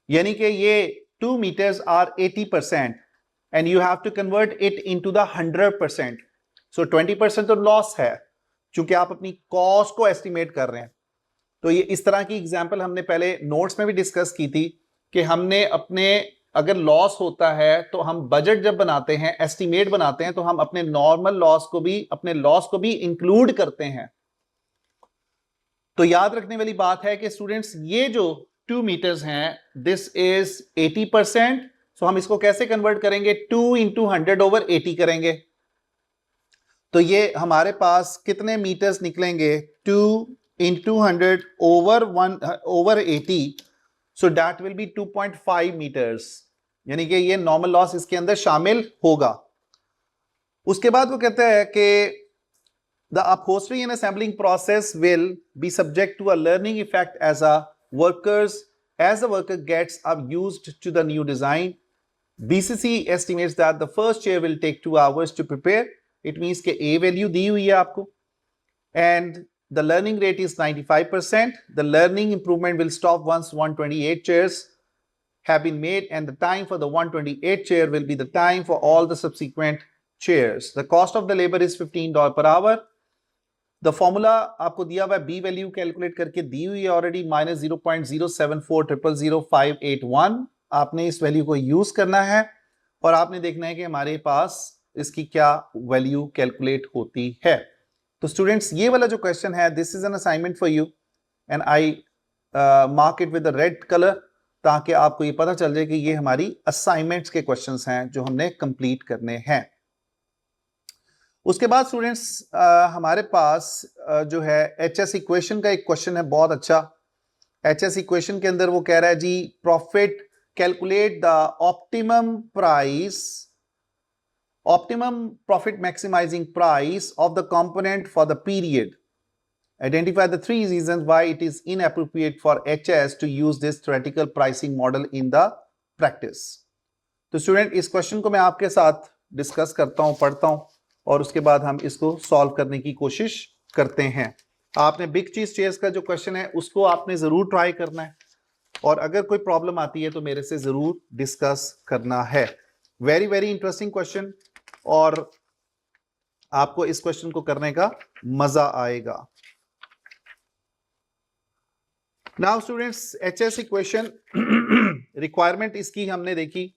यानी कि ये 2 meters are 80% and you have to convert it into the 100%. So 20% तो लॉस है क्योंकि आप अपनी कॉस्ट को एस्टिमेट कर रहे हैं। तो ये इस तरह की एग्जांपल हमने पहले नोट्स में भी डिस्कस की थी कि हमने अपने अगर लॉस होता है तो हम बजट जब बनाते हैं, एस्टिमेट बनाते हैं, तो हम अपने नॉर्मल लॉस को भी, अपने लॉस को भी इंक्लूड करते हैं। तो याद रखने वाली बात है कि स्टूडेंट्स ये जो 2 meters हैं, दिस इज 80%। सो हम इसको कैसे कन्वर्ट करेंगे? 2 into 100/80 करेंगे। तो ये हमारे पास कितने मीटर्स निकलेंगे? 2 into 100/80, so that will B 2.5 meters, यानी कि ये नॉर्मल लॉस इसके अंदर शामिल होगा। उसके बाद वो कहता है कि the upholstery and assembling process will be subject to a learning effect as the worker gets used to the new design. BCC estimates that the first chair will take 2 hours to prepare. It means कि A value दी हुई है आपको, and the learning rate is 95%. The learning improvement will stop once 128 chairs have been made, and the time for the 128 chair will be the time for all the subsequent chairs. The cost of the labor is $15 per hour. The formula आपको दिया हुआ है, B value calculate करके दी हुई है already, -0.074000581। आपने इस value को यूज करना है और आपने देखना है कि हमारे पास इसकी क्या वैल्यू कैलकुलेट होती है। तो स्टूडेंट्स ये वाला जो क्वेश्चन है, this is an assignment for you and I mark it with the red colour, ताकि आपको ये पता चल जाए कि ये हमारी असाइनमेंट्स के क्वेश्चंस हैं जो हमने कंप्लीट करने हैं। उसके बाद स्टूडेंट्स हमारे पास जो है एचएस इक्वेशन का एक क्वेश्चन है बहुत अच्छा। एचएस इक्वेशन के अंदर वो कह रहा है जी profit, calculate the optimum profit maximising price of the component for the period Identify the 3 reasons why it is inappropriate for HS to use this theoretical pricing model in the practice. तो student इस question को मैं आपके साथ discuss करता हूं, पढ़ता हूं और उसके बाद हम इसको सॉल्व करने की कोशिश करते हैं. आपने बिग चीज चेयर्स का जो क्वेश्चन है उसको आपने जरूर ट्राई करना है और अगर कोई प्रॉब्लम आती है तो मेरे से जरूर डिस्कस करना है. वेरी वेरी इंटरेस्टिंग क्वेश्चन और आपको इस क्वेश्चन को करने का मजा आएगा. Now students, HS equation requirement इसकी हमने देखी.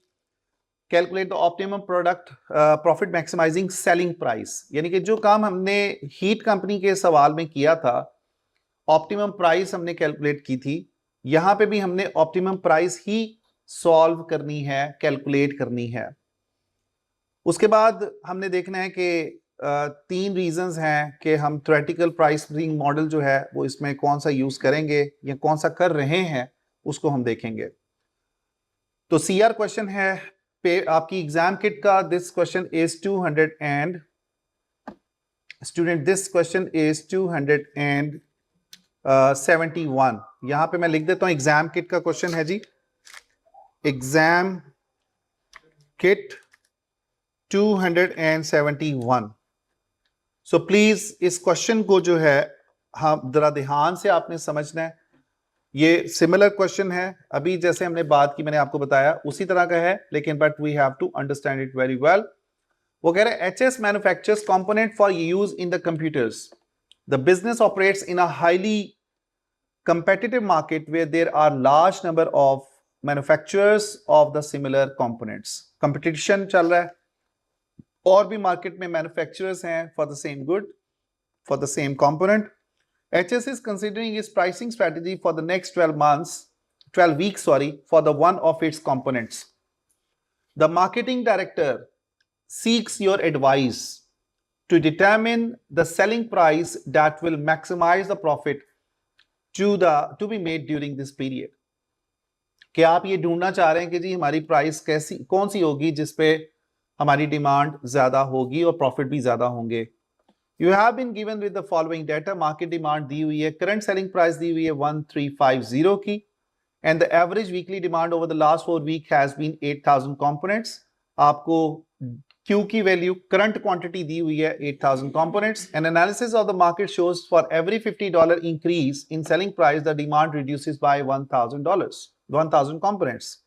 Calculate the optimum product profit maximising selling price, यानी कि जो काम हमने हीट कंपनी के सवाल में किया था, ऑप्टिमम प्राइस हमने कैलकुलेट की थी, यहां पे भी हमने ऑप्टिमम प्राइस ही सॉल्व करनी है, कैलकुलेट करनी है. उसके बाद हमने देखना है कि 3 रीजंस हैं कि हम थ्योरेटिकल प्राइसिंग मॉडल जो है वो इसमें कौन सा यूज करेंगे या कौन सा कर रहे हैं उसको हम देखेंगे. तो सीआर क्वेश्चन है पे आपकी एग्जाम किट का. This question is 200 and student this question is 271. यहां पे मैं लिख देता हूं एग्जाम किट का क्वेश्चन है जी. Exam kit 271. सो प्लीज इस क्वेश्चन को जो है हम जरा ध्यान से आपने समझना है. ये सिमिलर क्वेश्चन है, अभी जैसे हमने बात की, मैंने आपको बताया उसी तरह का है, लेकिन but we have to understand it very well. वो कह रहे हैं HS manufactures component for use in the computers. The business operates in a highly competitive market where there are large number of manufacturers of the similar components. Competition चल रहा है और भी market में मैन्युफैक्चरर्स हैं for the same good, for the same component. HS is considering its pricing strategy for the next 12 weeks, for the one of its components. The marketing director seeks your advice to determine the selling price that will maximize the profit to be made during this period. कि आप ये ढूंढना चाह रहे हैं कि जी हमारी price कौन सी होगी जिसपे हमारी डिमांड ज्यादा होगी और प्रॉफिट भी ज्यादा होंगे. You have been given with the following data. Market demand दी हुई है, करंट सेलिंग प्राइस दी हुई है 1350 की, and the average weekly demand over the last 4 week has been 8000 components. आपको Q की वैल्यू करंट क्वांटिटी दी हुई है 8000 components. An analysis of the market shows for every $50 increase in selling price the demand reduces by $1000 components.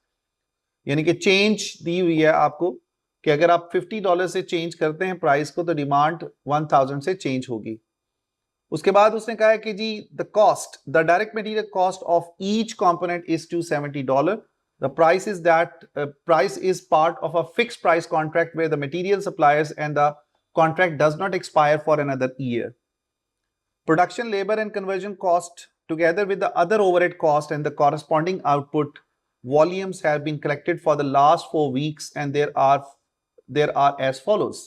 यानी कि change the हुई है आपको कि अगर आप $50 से चेंज करते हैं प्राइस को तो डिमांड 1000 से चेंज होगी. उसके बाद उसने कहा है कि जी the cost, the direct material cost of each component is $270. The price is part of a fixed price contract where the material suppliers and the contract does not expire for another year. Production labor and conversion cost together with the other overhead cost and the corresponding output volumes have been collected for the last 4 weeks and there are as follows.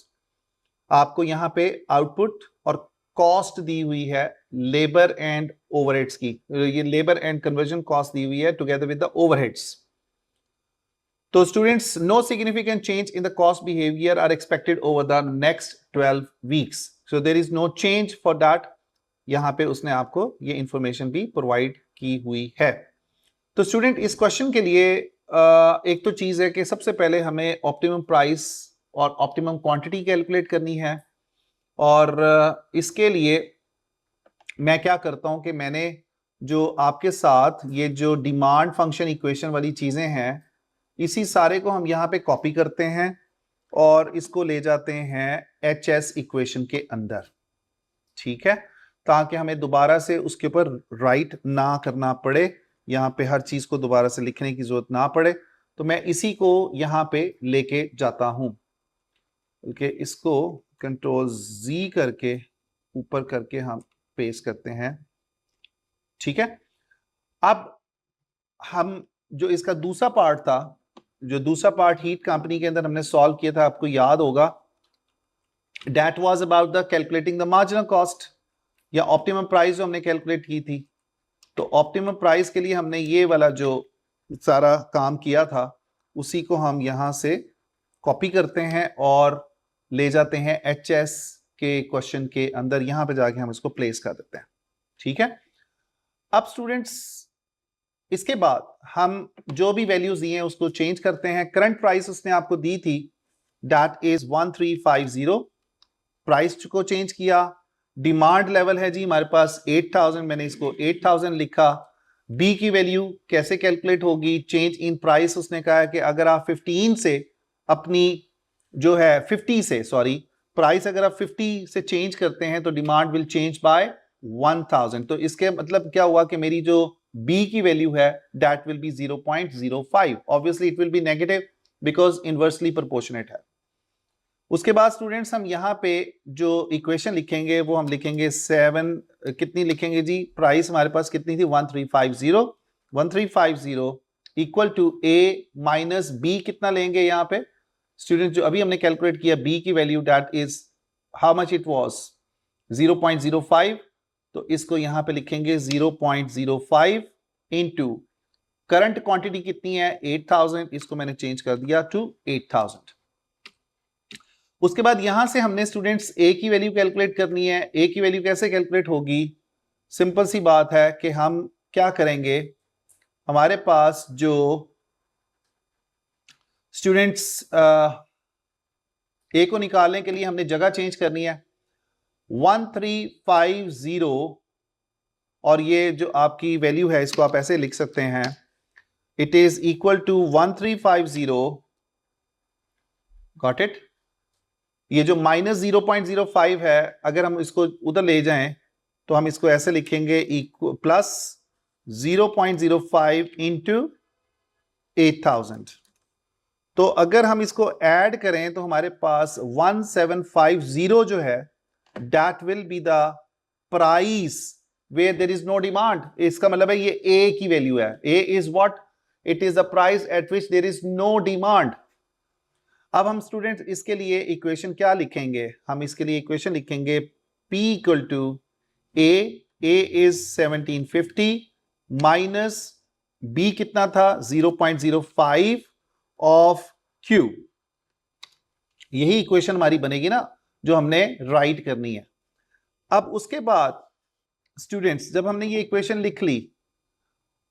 आपको यहाँ पे output और cost दी हुई है labor and overheads की. ये labor and conversion cost दी हुई है together with the overheads. So students, no significant change in the cost behavior are expected over the next 12 weeks. So there is no change for that. यहाँ पे उसने आपको ये information भी provide की हुई है. तो स्टूडेंट इस क्वेश्चन के लिए एक तो चीज है कि सबसे पहले हमें ऑप्टिमम प्राइस और ऑप्टिमम क्वांटिटी कैलकुलेट करनी है. और इसके लिए मैं क्या करता हूं कि मैंने जो आपके साथ ये जो डिमांड फंक्शन इक्वेशन वाली चीजें हैं, इसी सारे को हम यहाँ पे कॉपी करते हैं और इसको ले जाते हैं HS इक्वेशन के अंदर. ठीक है, ताकि हमें दोबारा से उसके ऊपर राइट ना करना पड़े, यहाँ पे हर चीज को दोबारा से लिखने की जरूरत ना पड़े. तो मैं इसी को यहाँ पे लेके जाता हूं. ओके, इसको Ctrl+Z करके ऊपर करके हम पेस्ट करते हैं. ठीक है, अब हम जो इसका दूसरा पार्ट था, जो दूसरा पार्ट हीट कंपनी के अंदर हमने सॉल्व किया था, आपको याद होगा, that was about the calculating the marginal cost या ऑप्टिमम प्राइस जो हमने कैलकुलेट की थी. तो ऑप्टिमम प्राइस के लिए हमने ये वाला जो सारा काम किया था उसी को हम यहां से कॉपी करते हैं और ले जाते हैं HS के क्वेश्चन के अंदर. यहां पे जाके हम इसको प्लेस कर देते हैं. ठीक है। अब स्टूडेंट्स इसके बाद हम जो भी वैल्यूज दिए हैं उसको चेंज करते हैं। करंट प्राइस उसने आपको दी थी, दैट इज 1350। प्राइस को चेंज किया। डिमांड लेवल है जी हमारे पास 8000, मैंने इसको 8000 लिखा। बी की वैल्यू कैसे कैलकुलेट होगी? चेंज इन प्राइस उसने कहा है कि अगर आप 15 से अपनी जो है 50 से, सॉरी, प्राइस अगर आप 50 से चेंज करते हैं तो डिमांड विल चेंज बाय 1000। तो इसके मतलब क्या हुआ कि मेरी जो बी की वैल्यू है that will B 0.05। Obviously it will be negative because inversely proportionate है। उसके बाद स्टूडेंट्स हम यहां पे जो इक्वेशन लिखेंगे वो हम लिखेंगे 7, कितनी लिखेंगे जी? प्राइस हमारे पास कितनी थी? 1350। 1350 equal to A minus B कितना लेंगे यहां पे स्टूडेंट? जो अभी हमने कैलकुलेट किया बी की value that is how much it was? 0.05। तो इसको यहां पे लिखेंगे 0.05 इनटू करंट क्वांटिटी कितनी है? 8000। इसको मैंने चेंज कर दिया टू 8000। उसके बाद यहां से हमने स्टूडेंट्स ए की वैल्यू कैलकुलेट करनी है। ए की वैल्यू कैसे कैलकुलेट होगी? सिंपल सी बात है कि हम क्या करेंगे, हमारे पास जो स्टूडेंट्स ए को निकालने के लिए हमने जगह चेंज करनी है। 1350 और ये जो आपकी वैल्यू है इसको आप ऐसे लिख सकते हैं, it is equal to 1350, got it? ये जो माइनस 0.05 है अगर हम इसको उधर ले जाएं तो हम इसको ऐसे लिखेंगे प्लस 0.05 इंटू 8000। तो अगर हम इसको ऐड करें तो हमारे पास 1750 जो है that will be the price where there is no demand. इसका मतलब है ये ए की वैल्यू है। A is what? It is the price at which there is no demand. अब हम स्टूडेंट इसके लिए इक्वेशन क्या लिखेंगे? हम इसके लिए इक्वेशन लिखेंगे P equal to A is 1750 minus B कितना था? 0.05 ऑफ Q। यही इक्वेशन हमारी बनेगी ना जो हमने राइट करनी है। अब उसके बाद स्टूडेंट्स जब हमने ये इक्वेशन लिख ली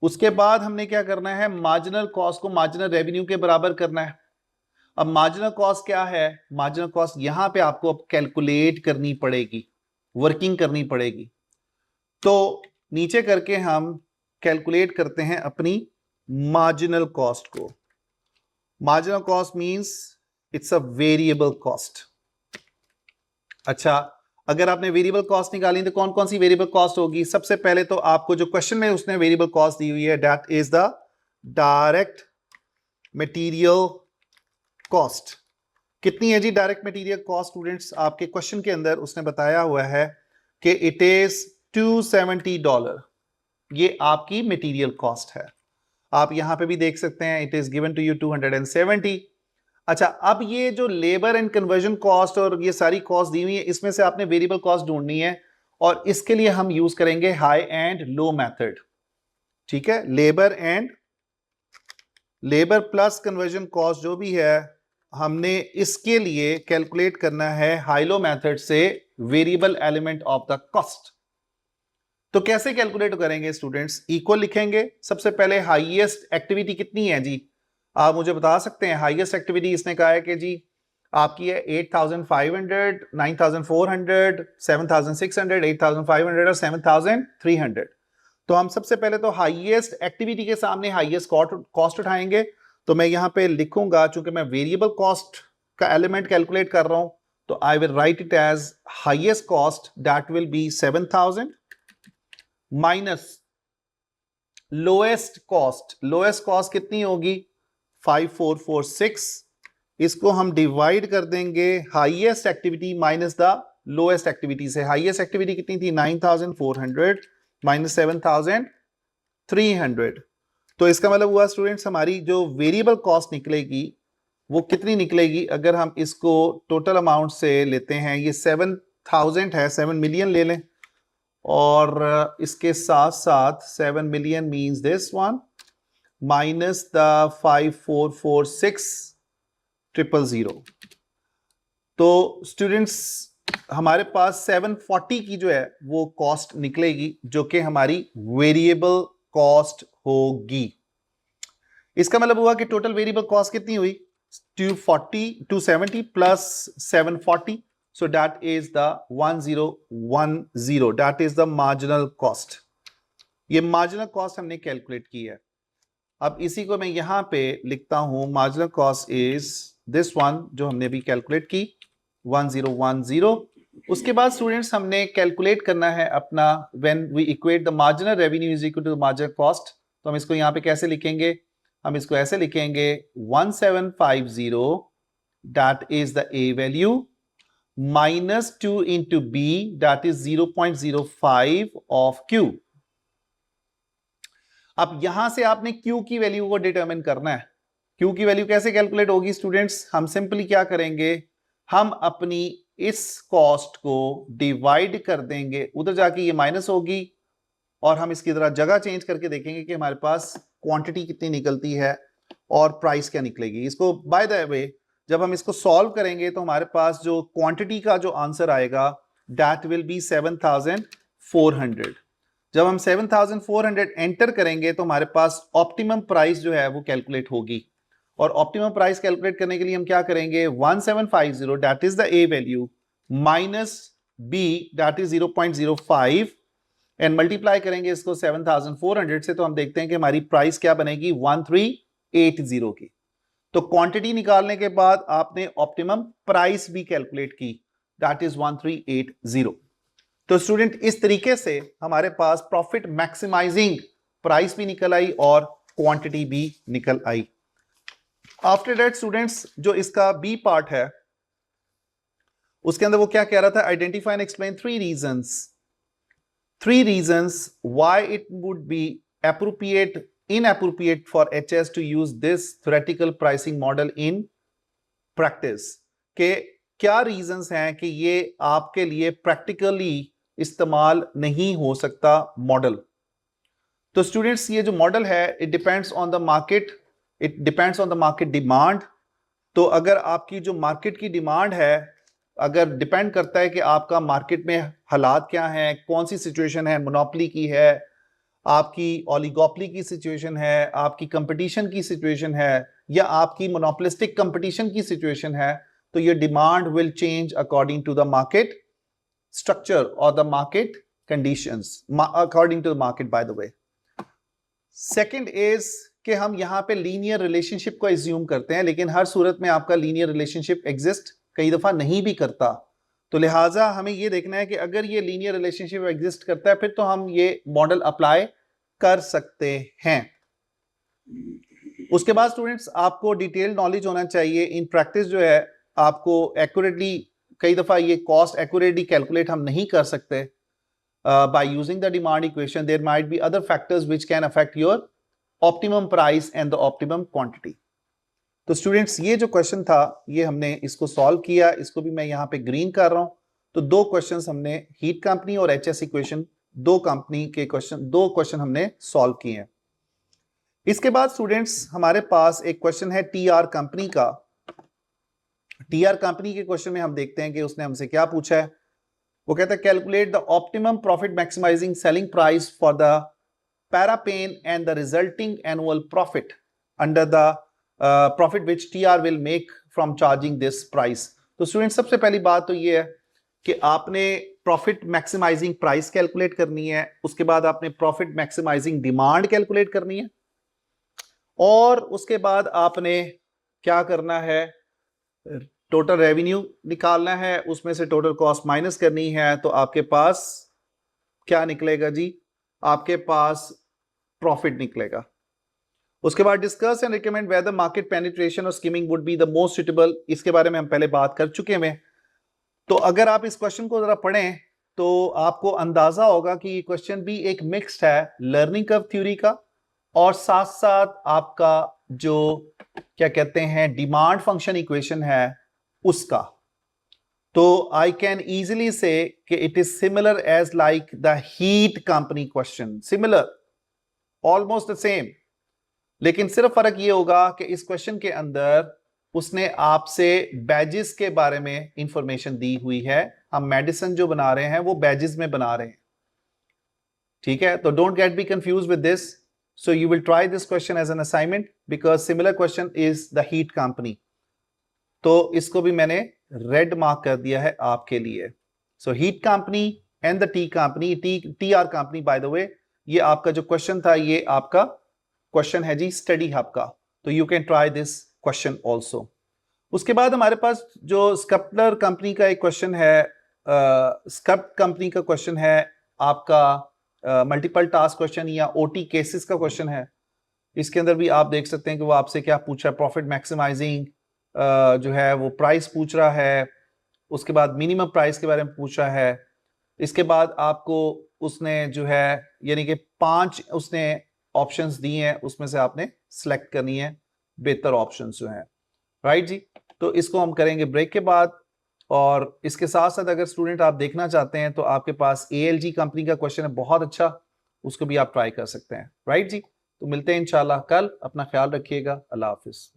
उसके बाद हमने क्या करना है? मार्जिनल कॉस्ट को मार्जिनल रेवेन्यू के बराबर करना है। अब मार्जिनल कॉस्ट क्या है? मार्जिनल कॉस्ट यहां पे आपको अब कैलकुलेट करनी पड़ेगी, वर्किंग करनी पड़ेगी। तो नीचे करके हम कैलकुलेट करते हैं अपनी मार्जिनल कॉस्ट को। Marginal cost means it's a variable cost. अच्छा, अगर आपने वेरिएबल कॉस्ट निकाली तो कौन कौन सी वेरिएबल कॉस्ट होगी? सबसे पहले तो आपको जो क्वेश्चन में उसने वेरिएबल कॉस्ट दी हुई है that is the direct material cost. कितनी है जी डायरेक्ट मटेरियल कॉस्ट? स्टूडेंट्स आपके क्वेश्चन के अंदर उसने बताया हुआ है कि इट इज $270। ये आपकी मटेरियल कॉस्ट है। आप यहां पे भी देख सकते हैं it is given to you 270। अच्छा, अब ये जो लेबर एंड कन्वर्जन कॉस्ट और ये सारी कॉस्ट दी हुई है इसमें से आपने वेरिएबल कॉस्ट ढूंढनी है और इसके लिए हम यूज करेंगे हाई एंड लो मेथड। ठीक है, लेबर प्लस कन्वर्जन कॉस्ट जो भी है हमने इसके लिए कैलकुलेट करना है हाई लो मेथड से variable element of the cost. तो कैसे कैलकुलेट करेंगे स्टूडेंट्स? इक्वल लिखेंगे। सबसे पहले हाईएस्ट एक्टिविटी कितनी है जी? आप मुझे बता सकते हैं? हाईएस्ट एक्टिविटी इसने कहा है कि जी आपकी है 8500, 9400, 7600, 8500 और 7300। तो हम सबसे पहले तो हाईएस्ट एक्टिविटी के सामने हाईएस्ट कॉस्ट उठाएंगे। तो मैं यहां पे लिखूंगा, चूंकि मैं वेरिएबल कॉस्ट का एलिमेंट कैलकुलेट कर रहा हूं तो I will write it as highest cost that will be 7000 minus lowest cost. Lowest cost कितनी होगी? 5446। इसको हम डिवाइड कर देंगे highest activity minus the lowest activity से। हाईएस्ट एक्टिविटी कितनी थी? 9400 माइनस 7300। तो इसका मतलब हुआ स्टूडेंट्स हमारी जो वेरिएबल कॉस्ट निकलेगी वो कितनी निकलेगी? अगर हम इसको टोटल अमाउंट से लेते हैं, ये 7000 है, 7 मिलियन ले लें और इसके साथ साथ 7 million means this one minus the 5446,000। तो स्टूडेंट्स हमारे पास 740 की जो है वो कॉस्ट निकलेगी, जो कि हमारी वेरिएबल कॉस्ट होगी। इसका मतलब हुआ कि टोटल वेरिएबल कॉस्ट कितनी हुई, 270 plus 740, so that is the 1010, that is the marginal cost. ये मार्जिनल कॉस्ट हमने कैलकुलेट की है। अब इसी को मैं यहां पे लिखता हूं, marginal cost is this one जो हमने भी कैलकुलेट की 1010। उसके बाद स्टूडेंट्स हमने कैलकुलेट करना है अपना when we equate the marginal revenue is equal to the marginal cost. तो हम इसको यहां पे कैसे लिखेंगे, हम इसको ऐसे लिखेंगे 1750 that is the A value minus 2 into B that is 0.05 of Q. अब यहां से आपने Q की वैल्यू को डिटरमिन करना है। Q की वैल्यू कैसे कैलकुलेट होगी स्टूडेंट्स, हम सिंपली क्या करेंगे, हम अपनी इस कॉस्ट को डिवाइड कर देंगे, उधर जाके ये माइनस होगी और हम इसकी तरह जगह चेंज करके देखेंगे कि हमारे पास क्वांटिटी कितनी निकलती है और प्राइस क्या निकलेगी। इसको बाय द वे जब हम इसको सॉल्व करेंगे तो हमारे पास जो क्वांटिटी का जो आंसर आएगा दैट विल बी 7400। जब हम 7400 एंटर करेंगे तो हमारे पास ऑप्टिमम प्राइस जो है वो कैलकुलेट होगी, और ऑप्टिमम प्राइस कैलकुलेट करने के लिए हम क्या करेंगे, 1750 that is the A value minus B that is 0.05 and multiply करेंगे इसको 7400 से, तो हम देखते हैं कि हमारी प्राइस क्या बनेगी 1380 की। तो क्वांटिटी निकालने के बाद आपने ऑप्टिमम प्राइस भी कैलकुलेट की दैट इज 1380। तो स्टूडेंट इस तरीके से हमारे पास प्रॉफिट मैक्सिमाइजिंग प्राइस भी निकल आई और क्वांटिटी भी निकल आई। आफ्टर दैट स्टूडेंट्स जो इसका बी पार्ट है उसके अंदर वो क्या कह रहा था, identify and explain three reasons why it would be inappropriate for HS to use this theoretical pricing model in practice। के क्या रीजंस हैं कि ये आपके लिए प्रैक्टिकली इस्तेमाल नहीं हो सकता मॉडल। तो स्टूडेंट्स ये जो मॉडल है it depends on the market demand. तो अगर आपकी जो मार्केट की डिमांड है, अगर डिपेंड करता है कि आपका मार्केट में हालात क्या हैं, कौन सी सिचुएशन है, मोनोपोली की है, आपकी ओलिगोपोली की सिचुएशन है, आपकी कंपटीशन की सिचुएशन है, या आपकी मोनोपोलिस्टिक कंपटीशन की सिचुएशन है, तो ये demand will change according to the market structure और the market conditions, according to the market by the way. Second is कि हम यहां पे लीनियर रिलेशनशिप को एज्यूम करते हैं, लेकिन हर सूरत में आपका लीनियर रिलेशनशिप एग्जिस्ट कई दफा नहीं भी करता। तो लिहाजा हमें यह देखना है कि अगर ये लीनियर रिलेशनशिप एग्जिस्ट करता है फिर तो हम ये मॉडल अप्लाई कर सकते हैं। उसके बाद स्टूडेंट्स आपको डिटेल नॉलेज होना चाहिए इन प्रैक्टिस जो है, आपको एक्यूरेटली कई दफा ये कॉस्ट एक्यूरेटली कैलकुलेट हम नहीं कर सकते by using the demand equation. There might be other factors which can affect your optimum price and the optimum quantity. तो स्टूडेंट्स ये जो क्वेश्चन था ये हमने इसको सॉल्व किया, इसको भी मैं यहां पे ग्रीन कर रहा हूं। तो दो क्वेश्चंस हमने हीट कंपनी और एचएस इक्वेशन दो क्वेश्चन हमने सॉल्व किए हैं। इसके बाद स्टूडेंट्स हमारे पास एक क्वेश्चन है टीआर कंपनी का। टीआर कंपनी के क्वेश्चन में हम देखते हैं कि उसने हमसे क्या पूछा है। वो कहता है calculate the optimum profit maximising selling price for the Parapen and the resulting annual profit under the profit which TR will make from charging this price. तो स्टूडेंट सबसे पहली बात तो ये है कि आपने प्रॉफिट मैक्सिमाइजिंग प्राइस कैलकुलेट करनी है, उसके बाद आपने प्रॉफिट मैक्सिमाइजिंग डिमांड कैलकुलेट करनी है, और उसके बाद आपने क्या करना है, टोटल रेवेन्यू निकालना है, उसमें से टोटल कॉस्ट माइनस करनी है। तो आपके पास क्या निकलेगा जी, आपके पास प्रॉफिट निकलेगा। उसके बाद discuss and recommend whether market penetration और skimming would be the most suitable. इसके बारे में हम पहले बात कर चुके हैं। तो अगर आप इस क्वेश्चन को जरा पढ़ें तो आपको अंदाजा होगा कि ये क्वेश्चन भी एक मिक्स्ड है लर्निंग कर्व थ्योरी का और साथ साथ आपका जो क्या कहते हैं डिमांड फंक्शन इक्वेशन है उसका। तो आई कैन इजीली से कि it is similar as like the heat company question, similar almost the same, लेकिन सिर्फ फर्क ये होगा कि इस क्वेश्चन के अंदर उसने आपसे बैजेस के बारे में इंफॉर्मेशन दी हुई है, हम मेडिसिन जो बना रहे हैं वो बैजेस में बना रहे हैं, ठीक है। तो don't get be confuse with this, so you will try this question as an assignment because similar question is the heat company. तो इसको भी मैंने रेड मार्क कर दिया है आपके लिए। So heat company and the T company, T R company by the वे, ये आपका जो क्वेश्चन था ये आपका क्वेश्चन है जी स्टडी हब का, तो you can try this question also. उसके बाद हमारे पास जो स्कप्लर कंपनी का एक क्वेश्चन है, स्कप कंपनी का क्वेश्चन है आपका मल्टीपल टास्क क्वेश्चन या ओटी केसेस का क्वेश्चन है। इसके अंदर भी आप देख सकते हैं कि वो आपसे क्या पूछ रहा है, प्रॉफिट मैक्सिमाइजिंग जो है वो प्राइस पूछ रहा है, उसके बाद मिनिमम प्राइस के बारे में पूछ रहा है, इसके बाद आपको उसने जो है यानी कि 5 उसने ऑप्शंस दिए हैं, उसमें से आपने सेलेक्ट करनी है बेहतर ऑप्शंस जो हैं, राइट जी। तो इसको हम करेंगे ब्रेक के बाद, और इसके साथ साथ अगर स्टूडेंट आप देखना चाहते हैं तो आपके पास ALG कंपनी का क्वेश्चन है बहुत अच्छा, उसको भी आप ट्राई कर सकते हैं, राइट जी। तो मिलते हैं इंशाल्लाह कल, अपना ख्याल रखिएगा, अल्लाह हाफिज।